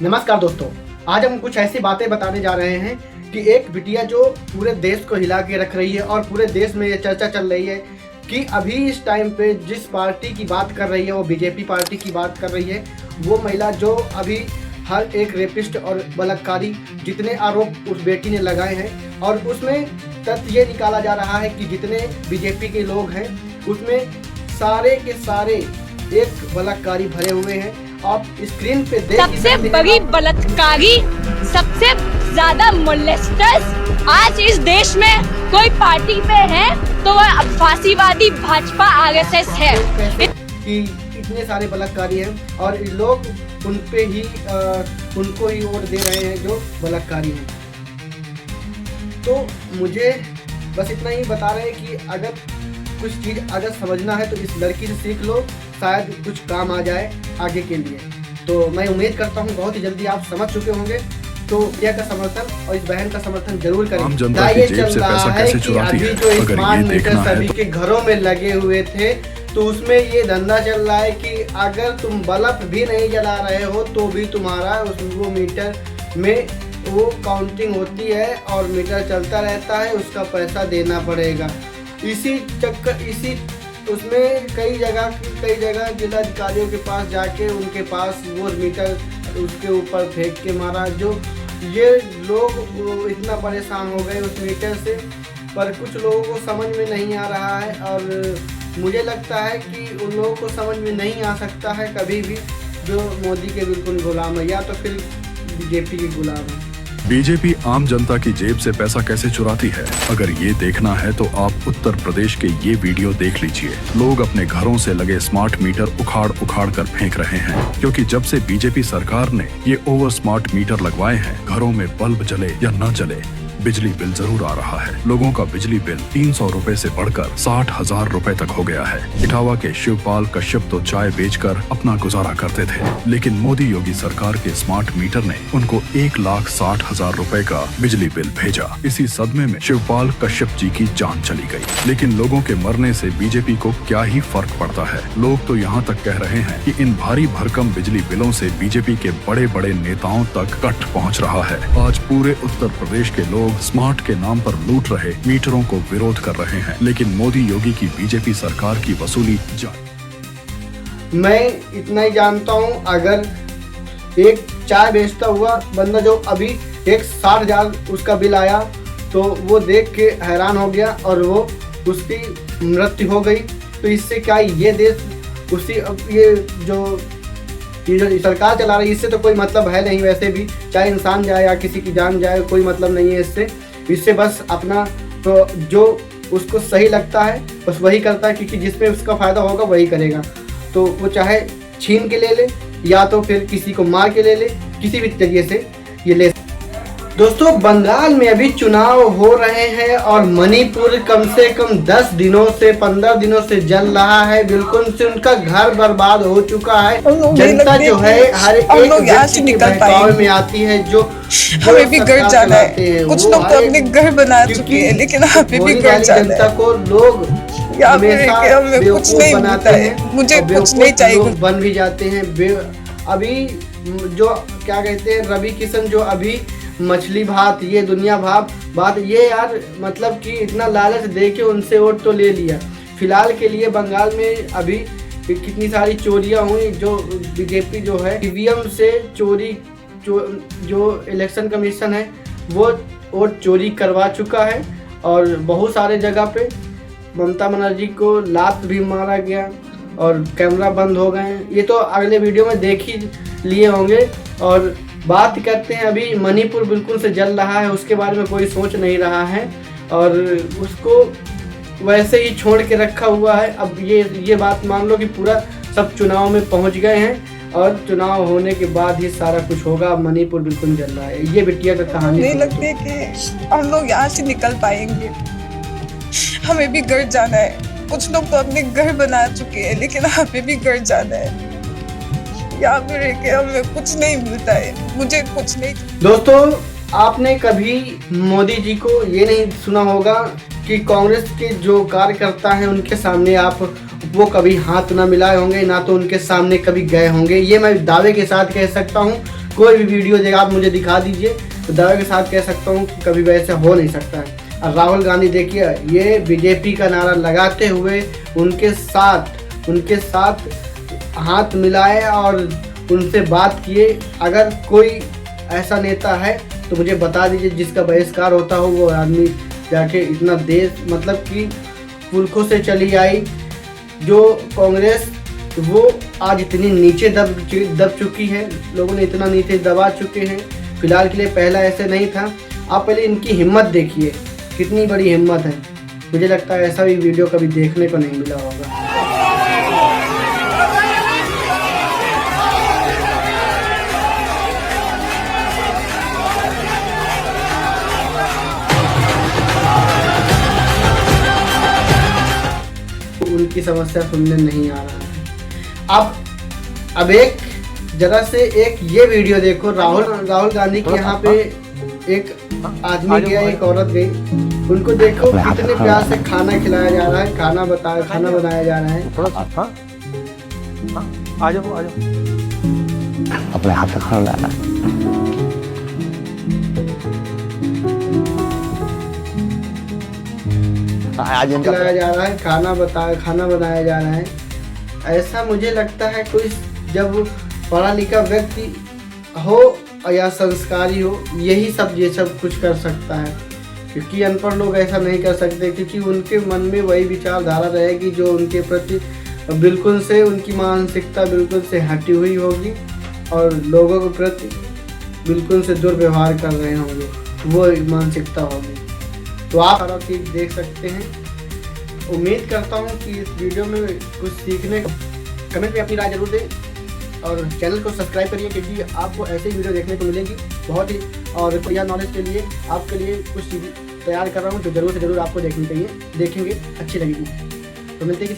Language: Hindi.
नमस्कार दोस्तों, आज हम कुछ ऐसी बातें बताने जा रहे हैं कि एक बिटिया जो पूरे देश को हिला के रख रही है और पूरे देश में ये चर्चा चल रही है कि अभी इस टाइम पे जिस पार्टी की बात कर रही है वो बीजेपी पार्टी की बात कर रही है। वो महिला जो अभी हर एक रेपिस्ट और बलात्कारी जितने आरोप उस बेटी ने लगाए हैं और उसमें तथ्य ये निकाला जा रहा है कि जितने बीजेपी के लोग हैं उसमें सारे के सारे एक बलात्कारी भरे हुए हैं। आप स्क्रीन पे देख सबसे बड़ी बलात्कारी, सबसे ज्यादा मोलेस्टर्स आज इस देश में कोई पार्टी में है तो वह फांसीवादी भाजपा आरएसएस है। कि इतने सारे बलात्कारी हैं और लोग उन पे ही उनको ही वोट दे रहे हैं जो बलात्कारी हैं। तो मुझे बस इतना ही बता रहे हैं कि अगर कुछ चीज़ अगर समझना है तो इस लड़की से सीख लो, शायद कुछ काम आ जाए आगे के लिए। तो मैं उम्मीद करता हूँ बहुत ही जल्दी आप समझ चुके होंगे। तो प्रिया का समर्थन और इस बहन का समर्थन जरूर करें। आम जनता की जेब से पैसा कैसे चुराती है, जो अगर स्मार्ट ये देखना मीटर है सभी के घरों में लगे हुए थे तो उसमें ये धंधा चल रहा है कि अगर तुम बल्ब भी नहीं जला रहे हो तो भी तुम्हारा वो मीटर में वो काउंटिंग होती है और मीटर चलता रहता है, उसका पैसा देना पड़ेगा। इसी चक्कर उसमें कई जगह जिलाधिकारियों के पास जाके उनके पास वो मीटर उसके ऊपर फेंक के मारा। जो ये लोग इतना परेशान हो गए उस मीटर से, पर कुछ लोगों को समझ में नहीं आ रहा है और मुझे लगता है कि उन लोगों को समझ में नहीं आ सकता है कभी भी जो मोदी के बिल्कुल गुलाम है या तो फिर बीजेपी के गुलाम है। बीजेपी आम जनता की जेब से पैसा कैसे चुराती है, अगर ये देखना है तो आप उत्तर प्रदेश के ये वीडियो देख लीजिए। लोग अपने घरों से लगे स्मार्ट मीटर उखाड़ कर फेंक रहे हैं, क्योंकि जब से बीजेपी सरकार ने ये ओवर स्मार्ट मीटर लगवाए हैं, घरों में बल्ब जले या न जले बिजली बिल जरूर आ रहा है। लोगों का बिजली बिल 300 रुपए से बढ़कर 60,000 रुपए तक हो गया है। इटावा के शिवपाल कश्यप तो चाय बेचकर अपना गुजारा करते थे, लेकिन मोदी योगी सरकार के स्मार्ट मीटर ने उनको 1,60,000 रुपए का बिजली बिल भेजा। इसी सदमे में शिवपाल कश्यप जी की जान चली गई। लेकिन लोगों के मरने से बीजेपी को क्या ही फर्क पड़ता है। लोग तो यहाँ तक कह रहे हैं कि इन भारी भरकम बिजली बिलों से बीजेपी के बड़े बड़े नेताओं तक कट पहुँच रहा है। आज पूरे उत्तर प्रदेश के लोग स्मार्ट के नाम पर लूट रहे मीटरों को विरोध कर रहे हैं, लेकिन मोदी योगी की बीजेपी सरकार की वसूली जारी। मैं इतना ही जानता हूं, अगर एक चाय बेचता हुआ बंदा जो अभी 60,000 उसका बिल आया तो वो देख के हैरान हो गया और वो उसकी मृत्यु हो गई, तो इससे क्या ये देश उसी ये जो सरकार चला रही है इससे तो कोई मतलब है नहीं। वैसे भी चाहे इंसान जाए या किसी की जान जाए कोई मतलब नहीं है इससे बस अपना तो जो उसको सही लगता है बस वही करता है, क्योंकि जिसमें उसका फ़ायदा होगा वही करेगा। तो वो चाहे छीन के ले ले या तो फिर किसी को मार के ले ले, किसी भी तरीके से ये ले। दोस्तों, बंगाल में अभी चुनाव हो रहे हैं और मणिपुर कम से कम 10 दिनों से 15 दिनों से जल रहा है। बिल्कुल से उनका घर बर्बाद हो चुका है। जनता जो है हर एक व्यक्ति के बहकावे में आती है। जो हमें भी घर जाना है, कुछ लोग तो अपने घर बना चुके हैं, लेकिन हमें भी घर जाना है। जनता को लोग हमेशा कुछ नहीं बनाते हैं, मुझे कुछ नहीं चाहिए, बन भी जाते हैं। अभी जो क्या कहते हैं रवि किशन जो अभी मछली भात ये दुनिया बात ये यार, मतलब कि इतना लालच दे के उनसे वोट तो ले लिया। फिलहाल के लिए बंगाल में अभी कितनी सारी चोरियां हुई। जो बीजेपी जो है ईवीएम से चोरी जो इलेक्शन कमीशन है वो वोट चोरी करवा चुका है और बहुत सारे जगह पे ममता बनर्जी को लात भी मारा गया और कैमरा बंद हो गए हैं। ये तो अगले वीडियो में देख ही लिए होंगे। और बात करते हैं, अभी मणिपुर बिल्कुल से जल रहा है, उसके बारे में कोई सोच नहीं रहा है और उसको वैसे ही छोड़ के रखा हुआ है। अब ये बात मान लो कि पूरा सब चुनाव में पहुंच गए हैं और चुनाव होने के बाद ही सारा कुछ होगा। मणिपुर बिल्कुल जल रहा है। ये बिटिया का कहानी नहीं लगती है कि हम लोग यहाँ से निकल पाएंगे। हमें भी घर जाना है। कुछ लोग तो अपने घर बना चुके हैं, लेकिन हमें भी घर जाना है। यहाँ पे रह के हमें कुछ नहीं मिलता है, मुझे कुछ नहीं। दोस्तों, आपने कभी मोदी जी को ये नहीं सुना होगा कि कांग्रेस के जो कार्यकर्ता हैं उनके सामने आप वो कभी हाथ ना मिलाए होंगे, ना तो उनके सामने कभी गए होंगे। ये मैं दावे के साथ कह सकता हूँ कोई भी वीडियो देगा आप मुझे दिखा दीजिए, तो दावे के साथ कह सकता हूँ कि कभी वैसे हो नहीं सकता है। और राहुल गांधी देखिए, ये बीजेपी का नारा लगाते हुए उनके साथ हाथ मिलाए और उनसे बात किए। अगर कोई ऐसा नेता है तो मुझे बता दीजिए जिसका बहिष्कार होता हो, वो आदमी जाके इतना देश मतलब कि पुरखों से चली आई जो कांग्रेस, वो आज इतनी नीचे दब चुकी है, लोगों ने इतना नीचे दबा चुके हैं। फिलहाल के लिए पहला ऐसे नहीं था। आप पहले इनकी हिम्मत देखिए, कितनी बड़ी हिम्मत है। मुझे लगता है ऐसा भी वीडियो कभी देखने को नहीं मिला होगा। उनकी समस्या सुनने नहीं आ रहा है। अब एक जरा से एक ये वीडियो देखो, राहुल गांधी के यहाँ पे एक आदमी गया, एक औरत गई, उनको देखो कितने प्यार से खाना खिलाया जा रहा है, खाना बनाया जा रहा है। आ जाओ अपने हाथ से खाना लाना। खिलाया जा रहा है, खाना बनाया जा रहा है। ऐसा मुझे लगता है कोई जब पढ़ा लिखा व्यक्ति हो या संस्कारी हो, यही सब ये सब कुछ कर सकता है, क्योंकि अनपढ़ लोग ऐसा नहीं कर सकते, क्योंकि उनके मन में वही विचारधारा रहेगी जो उनके प्रति बिल्कुल से उनकी मानसिकता बिल्कुल से हटी हुई होगी और लोगों के प्रति बिल्कुल से दुर्व्यवहार कर रहे होंगे, वो मानसिकता होगी। तो आप सारा चीज़ देख सकते हैं। उम्मीद करता हूँ कि इस वीडियो में कुछ सीखने, कमेंट में अपनी राय जरूर दें और चैनल को सब्सक्राइब करिए, क्योंकि आपको ऐसे ही वीडियो देखने को मिलेगी बहुत ही। और तैयार नॉलेज के लिए आपके लिए कुछ चीज़ें तैयार कर रहा हूँ जो जरूर से जरूर आपको देखनी चाहिए, देखेंगे अच्छी लगेगी। तो मिलते हैं